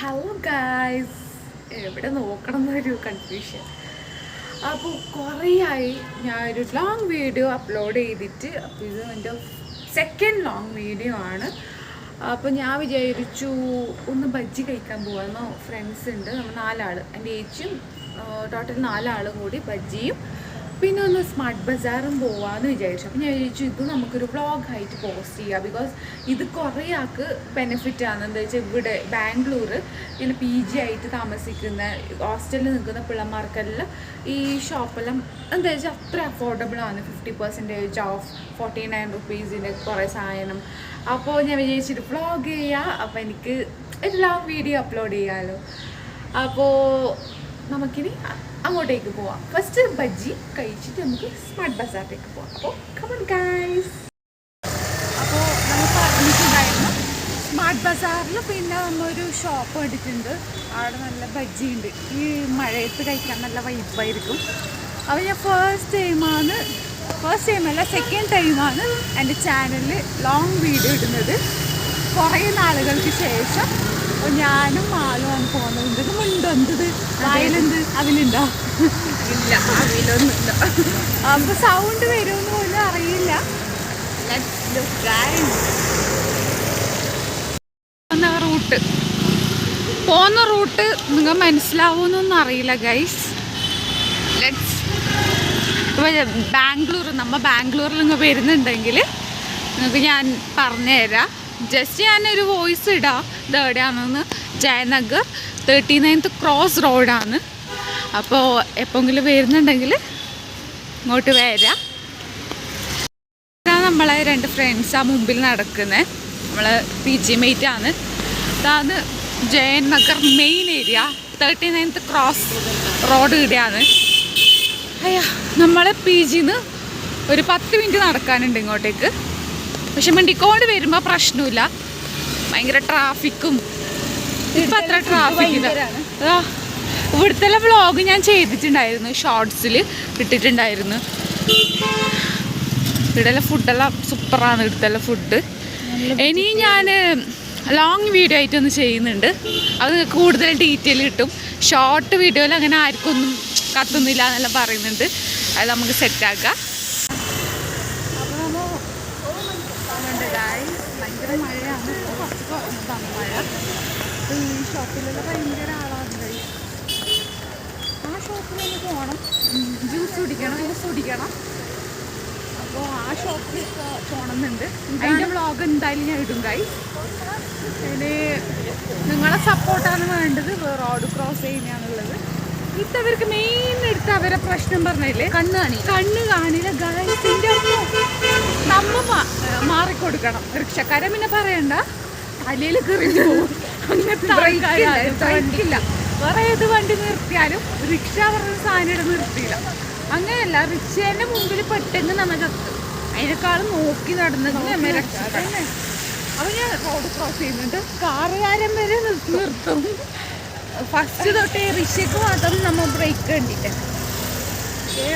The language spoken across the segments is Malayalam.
ഹലോ ഗായ്സ്, എവിടെ നോക്കണം എന്നൊരു കൺഫ്യൂഷൻ. അപ്പോൾ കുറേയായി ഞാനൊരു ലോങ് വീഡിയോ അപ്ലോഡ് ചെയ്തിട്ട്. അപ്പോൾ ഇത് എൻ്റെ സെക്കൻഡ് ലോങ് വീഡിയോ ആണ്. അപ്പോൾ ഞാൻ വിചാരിച്ചു ഒന്ന് ബജ്ജി കഴിക്കാൻ പോകാമെന്നോ. ഫ്രണ്ട്സ് ഉണ്ട്, നമ്മൾ 4 ആൾ, എൻ്റെ ഏച്ചിയും ടോട്ടൽ 4 ആളും കൂടി ബജ്ജിയും പിന്നെ ഒന്ന് സ്മാർട്ട് ബസാറും പോവാമെന്ന് വിചാരിച്ചു. അപ്പോൾ ഞാൻ വിചാരിച്ചു ഇത് നമുക്കൊരു വ്ളോഗായിട്ട് പോസ്റ്റ് ചെയ്യാം. ബിക്കോസ് ഇത് കുറേ ആൾക്ക് ബെനിഫിറ്റ് ആണ്. എന്താ വെച്ചാൽ ഇവിടെ ബാംഗ്ലൂർ ഇങ്ങനെ PG ആയിട്ട് താമസിക്കുന്ന ഹോസ്റ്റലിൽ നിൽക്കുന്ന പിള്ളമാർക്കെല്ലാം ഈ ഷോപ്പെല്ലാം എന്താ വെച്ചാൽ അത്ര അഫോർഡബിൾ ആണ്. 50% ഓഫ് 49 റുപ്പീസിൻ്റെ കുറേ സാധനം. അപ്പോൾ ഞാൻ വിചാരിച്ചിട്ട് വ്ളോഗ് ചെയ്യാം. അപ്പോൾ എനിക്ക് ഒരു ലോങ് വീഡിയോ അപ്ലോഡ് ചെയ്യാമല്ലോ. അപ്പോൾ നമുക്കിനി അങ്ങോട്ടേക്ക് പോവാം. ഫസ്റ്റ് ബജ്ജി കഴിച്ചിട്ട് നമുക്ക് സ്മാർട്ട് ബസാറിലേക്ക് പോവാം. അപ്പോൾ കമൺ ഗൈസ്. അപ്പോൾ നമുക്ക് പറഞ്ഞിട്ടുണ്ടായിരുന്നു സ്മാർട്ട് ബസാറിൽ പിന്നെ നമ്മൊരു ഷോപ്പ് കണ്ടിട്ടുണ്ട്. അവിടെ നല്ല ബജ്ജി ഉണ്ട്. ഈ മഴയത്ത് കഴിക്കാൻ നല്ല വൈബായിരിക്കും. അപ്പോൾ ഞാൻ ഫസ്റ്റ് ടൈമല്ല സെക്കൻഡ് ടൈമാണ് എൻ്റെ ചാനലിൽ ലോങ് വീഡിയോ ഇടുന്നത്. കുറേ നാളുകൾക്ക് ശേഷം ഞാനും ആളുമാണ് പോകുന്നത്. ഇത് മുണ്ടൊന്നത് വായിലെന്ത് അവിലുണ്ടോ? ഇല്ല, അവിലൊന്നുമില്ല. അപ്പോൾ സൗണ്ട് വരുമെന്ന് പോലും അറിയില്ല. പോകുന്ന റൂട്ട് നിങ്ങൾ മനസ്സിലാവുമെന്നൊന്നും അറിയില്ല ഗൈസ്. ഇപ്പോൾ ബാംഗ്ലൂരിൽ നിങ്ങൾ വരുന്നുണ്ടെങ്കിൽ നിങ്ങൾക്ക് ഞാൻ പറഞ്ഞുതരാം. ജസ്റ്റ് ഞാനൊരു വോയിസ് ഇടാം. ഇത് എവിടെയാണെന്ന്. ജയനഗർ 39th ക്രോസ് റോഡാണ്. അപ്പോൾ എപ്പോഴെങ്കിലും വരുന്നുണ്ടെങ്കിൽ ഇങ്ങോട്ട് വരാം. നമ്മളെ 2 ഫ്രണ്ട്സാണ് മുമ്പിൽ നടക്കുന്നത്. നമ്മൾ PG മേറ്റാണ്. അതാണ് Jayanagar main area. 39th cross road ഇവിടെയാണ്. നമ്മളെ PGന്ന് ഒരു 10 മിനിറ്റ് നടക്കാനുണ്ട് ഇങ്ങോട്ടേക്ക്. പക്ഷെ വണ്ടിക്കോണ്ട് വരുമ്പോൾ പ്രശ്നമില്ല. ഭയങ്കര ട്രാഫിക്കും. ഇപ്പം അത്ര ട്രാഫിക്കില്ല. ഇവിടുത്തെ വ്ളോഗ് ഞാൻ ചെയ്തിട്ടുണ്ടായിരുന്നു, ഷോർട്സിൽ ഇട്ടിട്ടുണ്ടായിരുന്നു. ഇവിടെയുള്ള ഫുഡെല്ലാം സൂപ്പറാണ്. ഇവിടുത്തെ ഫുഡ് ഇനി ഞാൻ ലോങ് വീഡിയോ ആയിട്ടൊന്ന് ചെയ്യുന്നുണ്ട്. അത് നിങ്ങൾക്ക് കൂടുതൽ ഡീറ്റെയിൽ കിട്ടും. ഷോർട്ട് വീഡിയോയിൽ അങ്ങനെ ആർക്കൊന്നും കത്തുന്നില്ല എന്നെല്ലാം പറയുന്നുണ്ട്. അത് നമുക്ക് സെറ്റാക്കാം. ഭയങ്കര മഴയാണ്. കുറച്ച് കുറഞ്ഞതാണ് മഴ. ഈ ഷോപ്പിലെല്ലാം ഭയങ്കര ആളാണ്. ആ ഷോപ്പിലൊന്ന് പോകണം, ജ്യൂസ് കുടിക്കണം. അപ്പോൾ ആ ഷോപ്പിൽ പോകണമെന്നുണ്ട്. അതിൻ്റെ വ്ളോഗ് എന്തായാലും ഞാൻ ഇടും ഗൈസ്. അതിന് നിങ്ങളെ സപ്പോർട്ടാണ് വേണ്ടത്. റോഡ് ക്രോസ് ചെയ്യുന്നതാണുള്ളത്. ഇത്തവർക്ക് മെയിൻ എടുത്ത് അവരെ പ്രശ്നം പറഞ്ഞില്ലേ, കണ്ണ് കാണില്ല ഗൈസിൻ്റെ. നമ്മ മാറിക്കൊടുക്കണം. റിക്ഷക്കാരെ പിന്നെ പറയണ്ട, തലയിൽ കയറിഞ്ഞു പോകും. അങ്ങനത്തെ ആൾക്കാരില്ല. വേറെ ഏത് വണ്ടി നിർത്തിയാലും റിക്ഷ പറഞ്ഞ സാധനം നിർത്തിയില്ല. അങ്ങനെയല്ല, റിക്ഷേൻ്റെ മുമ്പിൽ പെട്ടെന്ന് നമ്മൾ ചത്തും. അതിനേക്കാളും നോക്കി നടന്നെങ്കിൽ നമ്മെ രക്ഷപ്പെടാം. അപ്പോൾ ഞാൻ റോഡ് ക്രോസ് ചെയ്യുന്നുണ്ട്. കാറുകാരൻ വരെ നിർത്തും. ഫസ്റ്റ് തൊട്ടേ റിക്ഷയ്ക്ക് മാത്രം നമ്മൾ ബ്രേക്ക് കണ്ടിട്ട്,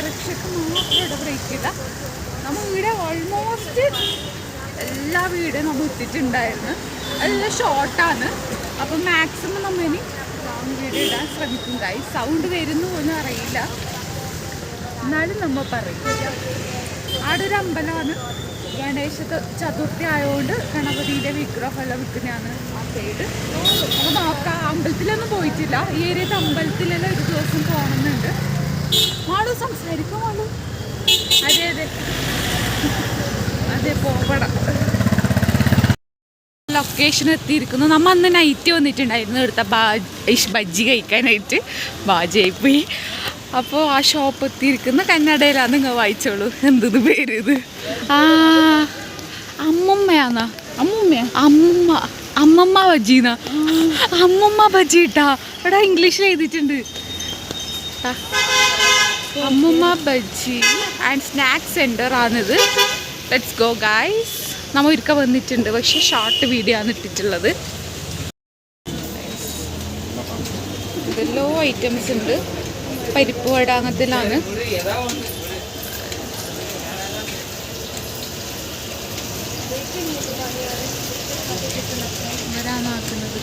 റിക്ഷയ്ക്ക് മാത്രം ഇവിടെ ബ്രേക്ക് ഇല്ല. നമ്മൾ ഇവിടെ ഓൾമോസ്റ്റ് എല്ലാ വീടും നമ്മൾ എത്തിയിട്ടുണ്ടായിരുന്നു. എല്ലാം ഷോർട്ടാണ്. അപ്പം മാക്സിമം നമ്മൾ ഇനി ലോങ് വീഡിയോ ഇടാൻ ശ്രമിക്കും ഗൈസ്. സൗണ്ട് വരുന്നു പോലും അറിയില്ല, എന്നാലും നമ്മൾ പറയും. അവിടെ ഒരു അമ്പലമാണ്. ഗണേശ ചതുർത്ഥി ആയതുകൊണ്ട് ഗണപതിയുടെ വിഗ്രഹമെല്ലാം വിൽക്കുന്നതാണ് ആ സൈഡ്. അപ്പോൾ നോക്കാം. അമ്പലത്തിലൊന്നും പോയിട്ടില്ല. ഈ ഏരിയത്തെ അമ്പലത്തിലെല്ലാം ഒരു ദിവസം പോകണമെന്നുണ്ട്. മാളു സംസാരിക്കും. മാളു അതെ പോകണം. ലൊക്കേഷൻ എത്തിയിരിക്കുന്നു. നമ്മൾ അന്ന് നൈറ്റ് വന്നിട്ടുണ്ടായിരുന്നു എടുത്ത ബജ്ജി കഴിക്കാനായിട്ട്. ബാജിയായി പോയി. അപ്പോൾ ആ ഷോപ്പ് എത്തിയിരിക്കുന്ന കന്നഡയിലാണ്. നിങ്ങൾ വായിച്ചോളൂ. എന്തെന്ന് പേര് ഇത്? അമ്മമ്മയാന്നാ? അമ്മമ്മ ബജ്ജിന്നാ? അമ്മമ്മ ബജ്ജി ഇട്ടാ എടാ, ഇംഗ്ലീഷിൽ എഴുതിയിട്ടുണ്ട്. അമ്മമ്മ ബജ്ജി ആൻഡ് സ്നാക്സ് സെൻറ്റർ ആണിത്. Let's go guys. നമ്മൾ ഒരിക്കൽ വന്നിട്ടുണ്ട്, പക്ഷെ ഷോർട്ട് വീഡിയോ ആണ് ഇട്ടിട്ടുള്ളത്. ഇതെല്ലോ ഐറ്റംസ് ഉണ്ട്. പരിപ്പ് വട അങ്ങനത്തിലാണ്. ഇവരാണ് ആക്കുന്നത്.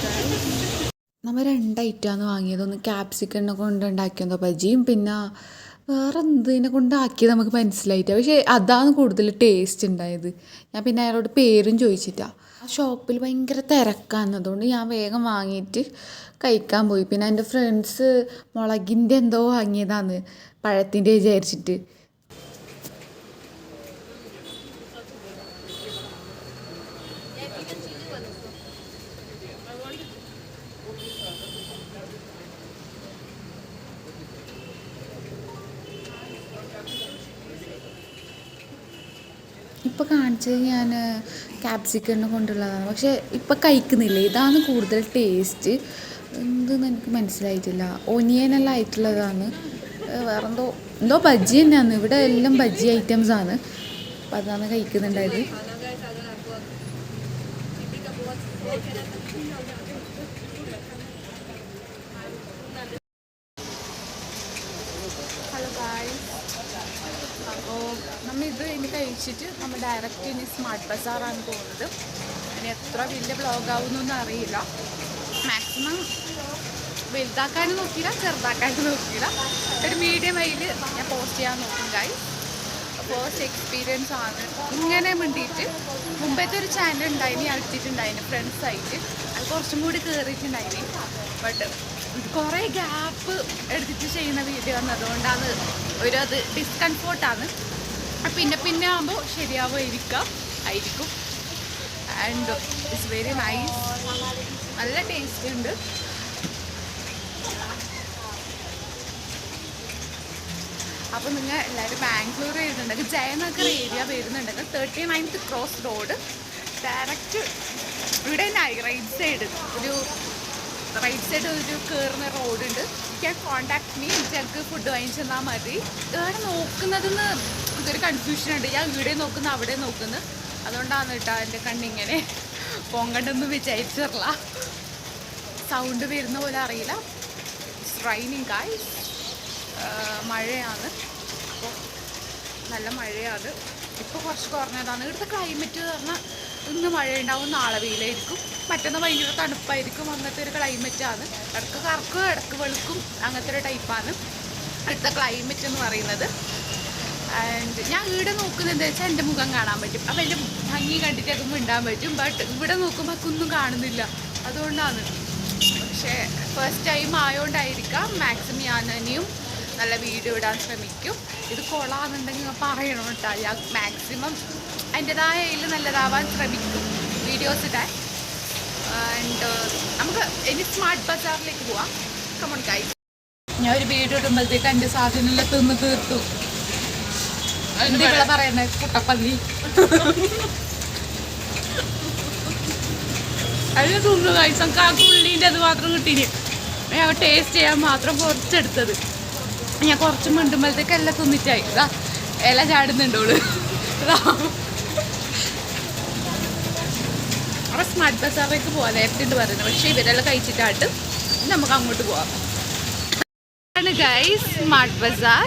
നമ്മൾ 2 ഐറ്റമാണ് വാങ്ങിയത്. ഒന്ന് ക്യാപ്സിക്കനെ കൊണ്ട് ഉണ്ടാക്കിയതോ ബജിയും, പിന്നെ വേറെ എന്തിനെ കൊണ്ടാക്കിയത് നമുക്ക് മനസ്സിലായിട്ട. പക്ഷേ അതാണ് കൂടുതൽ ടേസ്റ്റ് ഉണ്ടായത്. ഞാൻ പിന്നെ അയാളോട് പേരും ചോദിച്ചിട്ടാണ്. ആ ഷോപ്പിൽ ഭയങ്കര തിരക്കാണ്, അതുകൊണ്ട് ഞാൻ വേഗം വാങ്ങിയിട്ട് കഴിക്കാൻ പോയി. പിന്നെ എൻ്റെ ഫ്രണ്ട്സ് മുളകിൻ്റെ എന്തോ വാങ്ങിയതാണ് പഴത്തിൻ്റെ വിചാരിച്ചിട്ട്. ഇപ്പോൾ കാണിച്ചത് ഞാൻ ക്യാപ്സിക്കനെ കൊണ്ടുള്ളതാണ്. പക്ഷേ ഇപ്പം കഴിക്കുന്നില്ല. ഇതാണ് കൂടുതൽ ടേസ്റ്റ്. എന്തെന്ന് എനിക്ക് മനസ്സിലായിട്ടില്ല. ഒനിയനെല്ലാം ആയിട്ടുള്ളതാണ്. എന്തോ ബജ്ജി തന്നെയാണ്. ഇവിടെ എല്ലാം ബജ്ജി ഐറ്റംസാണ്. അപ്പം അതാണ് കഴിക്കുന്നുണ്ടായത്. ഹലോ ഗായ്സ്, അപ്പോൾ നമ്മളിത് ഇനി കഴിച്ചിട്ട് നമ്മൾ ഡയറക്റ്റ് ഇനി സ്മാർട്ട് ബസാറാണ് പോകുന്നത്. ഇനി എത്ര വലിയ ബ്ലോഗാവുന്നൊന്നും അറിയില്ല. മാക്സിമം വലുതാക്കാനും നോക്കിയില്ല, ചെറുതാക്കാനും നോക്കിയില്ല. ഒരു മീഡിയം വൈയിൽ ഞാൻ പോസ്റ്റ് ചെയ്യാൻ നോക്കും ഗായ്സ്. ഫസ്റ്റ് എക്സ്പീരിയൻസ് ആണ് ഇങ്ങനെ വേണ്ടിയിട്ട്. മുമ്പത്തെ ഒരു ചാനൽ ഉണ്ടായിന്, അടുത്തിട്ടുണ്ടായിന് ഫ്രണ്ട്സായിട്ട്. അത് കുറച്ചും കൂടി കയറിയിട്ടുണ്ടായിന്. ബട്ട് കുറേ ഗ്യാപ്പ് എടുത്തിട്ട് ചെയ്യുന്ന വീഡിയോ വന്നതുകൊണ്ടാണ് അത് ഡിസ്കംഫോർട്ടാണ്. പിന്നെ ആകുമ്പോൾ ശരിയാവുമായിരിക്കും. And it's very nice. നല്ല ടേസ്റ്റ് ഉണ്ട്. അപ്പോൾ നിങ്ങൾ എല്ലാവരും ബാംഗ്ലൂർ വരുന്നുണ്ടെങ്കിൽ, ജയനഗർ ഏരിയ വരുന്നുണ്ടെങ്കിൽ 39th ക്രോസ് റോഡ് ഡയറക്റ്റ് ഇവിടെ തന്നെയായി റൈറ്റ് സൈഡ് ഒരു കയറുന്ന റോഡുണ്ട്. You can contact me. ഞങ്ങൾക്ക് ഫുഡ് വാങ്ങിച്ചു തന്നാൽ മതി. ഇവിടെ നോക്കുന്നതെന്ന് ഇതൊരു കൺഫ്യൂഷനുണ്ട്. ഞാൻ ഇവിടെ നോക്കുന്നു, അവിടെ നോക്കുന്നു. അതുകൊണ്ടാണ് കേട്ടോ എൻ്റെ കണ്ണിങ്ങനെ പൊങ്ങണ്ടെന്ന് വിചാരിച്ചിട്ടില്ല. സൗണ്ട് വരുന്ന പോലെ അറിയില്ല. It's raining guys. മഴയാണ്. അപ്പോൾ നല്ല മഴയാണ്. ഇപ്പോൾ കുറച്ച് കുറഞ്ഞതാണ്. ഇവിടുത്തെ ക്ലൈമറ്റ് പറഞ്ഞാൽ ഇന്ന് മഴയുണ്ടാവും, നാളെ വെയിലായിരിക്കും, മറ്റന്നാൾ ഭയങ്കര തണുപ്പായിരിക്കും. അങ്ങനത്തെ ഒരു ക്ലൈമറ്റാണ്. ഇടക്ക് കറക്കും, ഇടക്ക് വെളുക്കും, അങ്ങനത്തെ ഒരു ടൈപ്പാണ് ഇവിടുത്തെ ക്ലൈമറ്റ് എന്ന് പറയുന്നത്. ആൻഡ് ഞാൻ ഇവിടെ നോക്കുന്നത് എന്താ വെച്ചാൽ എൻ്റെ മുഖം കാണാൻ പറ്റും. അപ്പോൾ എൻ്റെ ഭംഗി കണ്ടിട്ടൊക്കെ മിണ്ടാൻ പറ്റും. ബട്ട് ഇവിടെ നോക്കുമ്പോൾ ഒന്നും കാണുന്നില്ല. അതുകൊണ്ടാണ്. പക്ഷേ ഫസ്റ്റ് ടൈം ആയതുകൊണ്ടായിരിക്കാം മാക്സിമം ഞാൻ ഇനിയും നല്ല വീഡിയോ ഇടാൻ ശ്രമിക്കും. ഇത് കൊള്ളാമെന്നുണ്ടെങ്കിൽ പറയണം കേട്ടോ. ഞാൻ മാക്സിമം എൻ്റെതായ ഇതിൽ നല്ലതാവാൻ ശ്രമിക്കും വീഡിയോസ് ഇടാൻ. ആൻഡ് നമുക്ക് ഇനി സ്മാർട്ട് ബസാറിലേക്ക് പോവാം. Come on guys. ഞാൻ ഒരു വീഡിയോ ഇടുമ്പോഴത്തേക്ക് എൻ്റെ സാധനമെല്ലാം തിന്ന് തീർത്തു. ഇവിടെ പറയണേ കുട്ടപ്പള്ളി അതിന് തിന്നു കഴിച്ച കാക്കുള്ളീൻ്റെ അത് മാത്രം കിട്ടീന്. ഞാൻ ടേസ്റ്റ് ചെയ്യാൻ മാത്രം കുറച്ചെടുത്തത്. ഞാൻ കുറച്ച് മിണ്ടുമ്പോഴത്തേക്ക് എല്ലാം തിന്നിട്ടായി. ഇതാ ഇല ചാടുന്നുണ്ടോള്. ഇതാ അവിടെ സ്മാർട്ട് ബസാറിലേക്ക് പോവാം നേരത്തെ പറയുന്നത്. പക്ഷേ ഇവരെല്ലാം കഴിച്ചിട്ടായിട്ട് നമുക്ക് അങ്ങോട്ട് പോവാം. ഗൈസ് സ്മാർട്ട് ബസാർ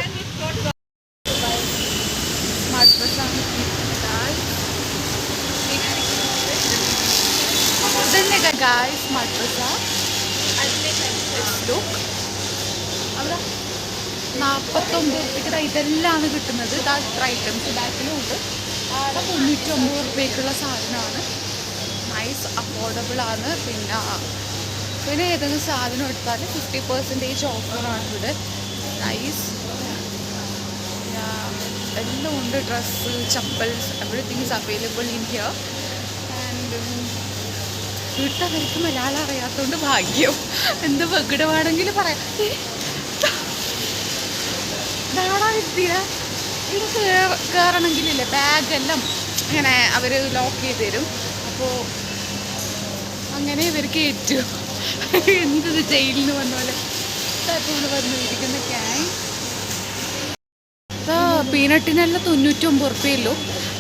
ഇതന്നെ ഗൈസ് സ്മാർട്ട് ബസാർ. ലുക്ക് അവിടെ 49 രൂപയ്ക്ക് ഇതെല്ലാം കിട്ടുന്നത്. ഇത്ര ഐറ്റംസ് ബാക്കിലും ഉണ്ട്. അവിടെ 99 രൂപയ്ക്കുള്ള സാധനമാണ്. നൈസ് അഫോർഡബിൾ ആണ്. പിന്നെ ഏതെങ്കിലും സാധനം എടുത്താൽ 50% ഓഫറാണ് ഇവിടെ. നൈസ്. എല്ലാം ഉണ്ട്. Dress, chappals, everything is available in here. And വീട്ടവർക്ക് മലയാളം അറിയാത്തതുകൊണ്ട് ഭാഗ്യം. എന്ത് വെകിടമാണെങ്കിൽ പറയാം. ഇവിടെ കയറണമെങ്കിലില്ലേ ബാഗെല്ലാം ഇങ്ങനെ അവർ ലോക്ക് ചെയ്ത് തരും. അപ്പോൾ അങ്ങനെ ഇവർ കയറ്റും. എന്ത് ജയിലിൽ നിന്ന് വന്ന പോലെ വന്നിരിക്കുന്ന ക്യാങ്. പീനട്ടിനെല്ലാം 99 രൂപയല്ലോ.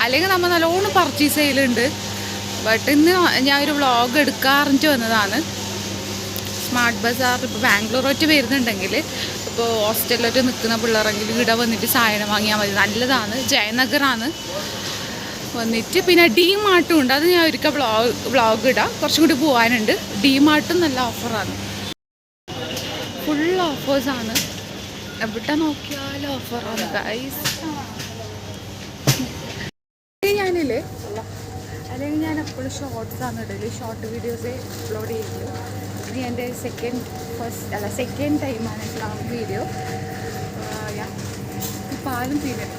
അല്ലെങ്കിൽ നമ്മൾ നല്ലോണം പർച്ചേസ് ചെയ്യലുണ്ട്. ബട്ട് ഇന്ന് ഞാൻ ഒരു വ്ളോഗ് എടുക്കാറിഞ്ഞിട്ട് വന്നതാണ്. സ്മാർട്ട് ബസാർ ഇപ്പോൾ ബാംഗ്ലൂരോട്ട് വരുന്നുണ്ടെങ്കിൽ, ഇപ്പോൾ ഹോസ്റ്റലിലോട്ട് നിൽക്കുന്ന പിള്ളേരെങ്കിൽ ഇവിടെ വന്നിട്ട് സാധനം വാങ്ങിയാൽ മതി. നല്ലതാണ്. ജയനഗറാണ് വന്നിട്ട്. പിന്നെ ഡി മാർട്ടും ഉണ്ട്. അത് ഞാൻ ഒരിക്കൽ വ്ളോഗ് ഇടാം. കുറച്ചും കൂടി പോകാനുണ്ട്. ഡി മാർട്ടും നല്ല ഓഫറാണ്. ഫുൾ ഓഫേഴ്സാണ്, എവിടെ നോക്കിയാലും ഓഫറാണ് ഗൈസ്. ഞാനില്ലേ അല്ലെങ്കിൽ ഞാൻ എപ്പോഴും ഷോർട്സാണ് ഇടല്, ഷോർട്ട് വീഡിയോസേ അപ്ലോഡ് ചെയ്യുള്ളൂ. ഇത് എൻ്റെ സെക്കൻഡ് ടൈമാണ് ഇസ്ലാം വീഡിയോ. പാലും പീനട്ട്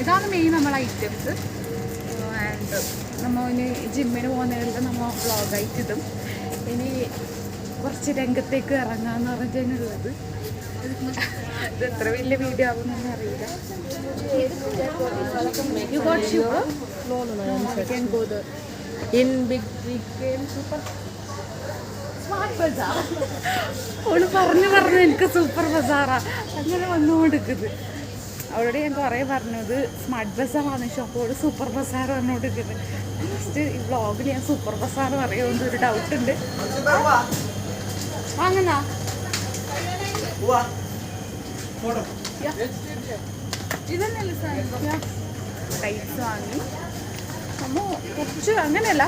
ഇതാണ് മെയിൻ നമ്മളെ ഐറ്റംസ്. ആൻഡ് നമ്മൾ ഇനി ജിമ്മിന് പോകുന്നതിൽ നമ്മൾ വ്ളോഗായിട്ട് ഇടും. ഇനി കുറച്ച് രംഗത്തേക്ക് ഇറങ്ങാമെന്ന് പറഞ്ഞിട്ടുള്ളത്. ഇത് എത്ര വലിയ വീഡിയോ ആകുമെന്നൊന്നും അറിയില്ല. You got sugar? No, I can go there. In big super. Smart Bazaar. അവള് പറഞ്ഞു എനിക്ക് സൂപ്പർ ബസാറാ അങ്ങനെ വന്നുകൊടുക്കുന്നത്. അവളോട് ഞാൻ കുറേ പറഞ്ഞത് സ്മാർട്ട് ബസാറാണ് ഷോപ്പ്, അവള് സൂപ്പർ ബസാർ വന്നുകൊടുക്കുന്നത്. ജസ്റ്റ് ഈ വ്ളോഗിൽ ഞാൻ സൂപ്പർ ബസാർ പറയുമെന്ന് ഒരു ഡൗട്ടുണ്ട്. വാങ്ങുന്നാ ഇതന്നെയല്ലേ ടൈപ്സ് വാങ്ങി. നമ്മൾ കുറച്ച് അങ്ങനെയല്ല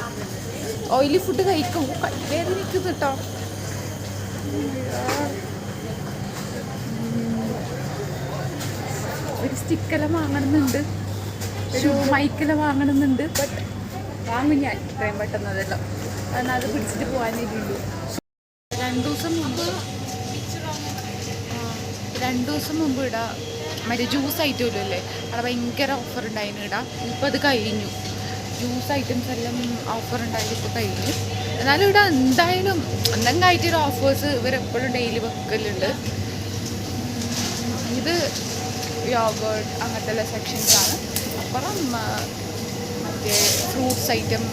ഓയിലി ഫുഡ് കഴിക്കും, വേദനിക്കും കേട്ടോ. ഒരു സ്റ്റിക്കെല്ലാം വാങ്ങണമെന്നുണ്ട്, ഒരു മൈക്കെല്ലാം വാങ്ങണമെന്നുണ്ട്. ബട്ട് വാങ്ങും ഞാൻ ഇത്രയും പെട്ടെന്നതെല്ലാം, കാരണം അത് പിടിച്ചിട്ട് പോകാനേയുള്ളൂ. 2 ദിവസം മുമ്പ് ഇടാം മറ്റേ ജ്യൂസ് ഐറ്റം അല്ലേ, അവിടെ ഭയങ്കര ഓഫർ ഉണ്ടായിരുന്നു ഇടാം. ഇപ്പോൾ അത് കഴിഞ്ഞു, ജ്യൂസ് ഐറ്റംസ് എല്ലാം ഓഫർ ഉണ്ടായത് ഇപ്പോൾ കഴിഞ്ഞു. എന്നാലും ഇവിടെ എന്തായാലും എന്തെങ്കിലും ആയിട്ടൊരു ഓഫേഴ്സ് ഇവരെപ്പോഴും ഡെയിലി വെക്കലുണ്ട്. ഇത് യോഗേർട്ട് അങ്ങനത്തെ എല്ലാ സെക്ഷൻസാണ്. അപ്പുറം മറ്റേ ഫ്രൂട്ട്സ് ഐറ്റം,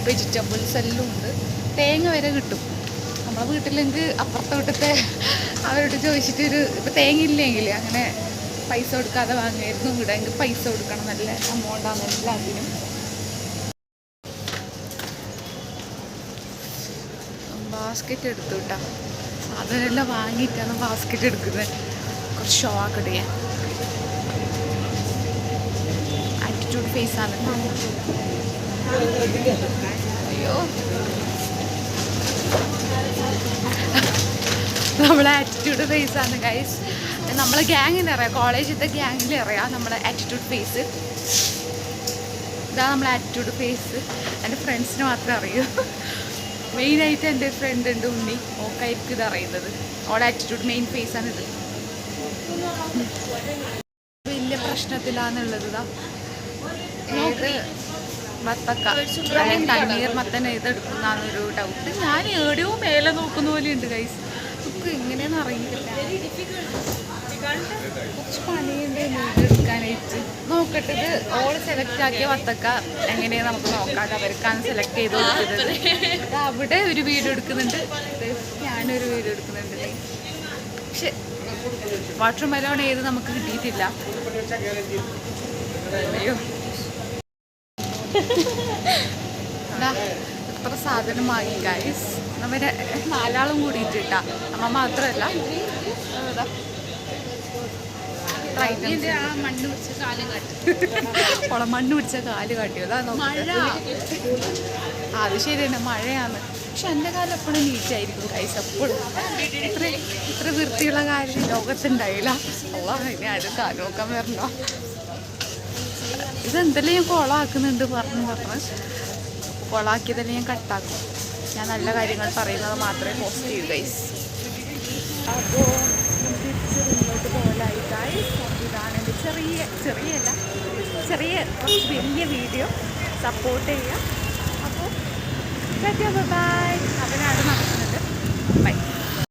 വെജിറ്റബിൾസ് എല്ലാം ഉണ്ട്. തേങ്ങ വരെ കിട്ടും. നമ്മളെ വീട്ടിലെങ്കിൽ അപ്പുറത്തെ വീട്ടിലത്തെ അവരോട് ചോദിച്ചിട്ടൊരു ഇപ്പോൾ തേങ്ങ ഇല്ലെങ്കിൽ അങ്ങനെ പൈസ കൊടുക്കാതെ വാങ്ങിയായിരുന്നു. ഇവിടെ എങ്കിൽ പൈസ കൊടുക്കണം, നല്ല എമൗണ്ടാണ് എല്ലാത്തിനും. ബാസ്ക്കറ്റ് എടുത്തു കേട്ടോ, സാധനമെല്ലാം വാങ്ങിയിട്ടാണ് ബാസ്ക്കറ്റ് എടുക്കുന്നത്. കുറച്ച് ഷോ ആക്കട്ടെ ഞാൻ. ആറ്റിറ്റ്യൂഡ് ഫേസാണ്. അയ്യോ നമ്മളെ ആറ്റിറ്റ്യൂഡ് ഫേസാണ് ഗൈസ്. നമ്മളെ ഗ്യാങ്ങിന് അറിയാം, കോളേജിലത്തെ ഗ്യാങ്ങിൽ അറിയാം നമ്മളെ ആറ്റിറ്റ്യൂഡ് ഫേസ്. ഇതാണ് നമ്മളെ ആറ്റിറ്റ്യൂഡ് ഫേസ്. എൻ്റെ ഫ്രണ്ട്സിന് മാത്രമേ അറിയൂ. മെയിനായിട്ട് എൻ്റെ ഫ്രണ്ട് ഉണ്ട് ഉണ്ണി, ഓക്കായിരിക്കും ഇത് അറിയുന്നത്. ഓളെ ആറ്റിറ്റ്യൂഡ് മെയിൻ ഫേസാണിത്. വലിയ പ്രശ്നത്തിലാണുള്ളത്. ഏത് വത്തക്ക തണ്ണീർ മത്തൻ ഏതെടുക്കുന്നതാണെന്നൊരു ഡൗട്ട്. ഞാൻ എവിടെയോ മേലെ നോക്കുന്ന പോലെ ഉണ്ട് ഗൈസ്, നമുക്ക് എങ്ങനെയാണെന്ന് അറിയില്ല. കുറച്ച് പണിയുണ്ട് എടുക്കാനായിട്ട്. നോക്കട്ടെ, ഇത് ഓൾ സെലക്ട് ആക്കിയ വത്തക്ക എങ്ങനെയാണ് നമുക്ക് നോക്കാം. അവർക്കാണ് സെലക്ട് ചെയ്ത് കൊടുക്കുന്നത്. അവിടെ ഒരു വീഡിയോ എടുക്കുന്നുണ്ട്, ഞാനൊരു വീഡിയോ എടുക്കുന്നുണ്ട്. പക്ഷെ വാട്ടർ മെലോൺ ഏത് നമുക്ക് കിട്ടിയിട്ടില്ല. അയ്യോ ഇത്ര സാധനം വാങ്ങി ഗൈസ്. നമ്മുടെ 4 ആളും കൂടിയിട്ട് ഇട്ടാ, അമ്മ മാത്രമല്ല. മണ്ണ് പിടിച്ച കാല് കാട്ടിയോ? അത് ശരിയാണ്, മഴയാണ്. പക്ഷെ എൻ്റെ കാലം എപ്പോഴും നീറ്റായിരിക്കും ഗൈസ്, എപ്പോഴും. ഇത്ര വൃത്തിയുള്ള കാര്യം ലോകത്തുണ്ടായില്ല. ഇനി ആരും കാല് നോക്കാൻ വരണോ? ഇതെന്തെല്ലാം ഞാൻ കോളാക്കുന്നുണ്ട് പറഞ്ഞ് കോളാക്കിയതെല്ലാം ഞാൻ കട്ടാക്കും. ഞാൻ നല്ല കാര്യങ്ങൾ പറയുന്നത് മാത്രമേ പോസ്റ്റ് ചെയ്യൂ ഗൈസ്. അപ്പോൾ തിരിച്ച് മുന്നോട്ട് പോകലായി ഗൈസ്. ഇതാണ് എൻ്റെ ചെറിയ കുറച്ച് വലിയ വീഡിയോ. സപ്പോർട്ട് ചെയ്യുക. അപ്പോൾ ബൈ. അതിനാണ് നടക്കുന്നത്. ബൈ.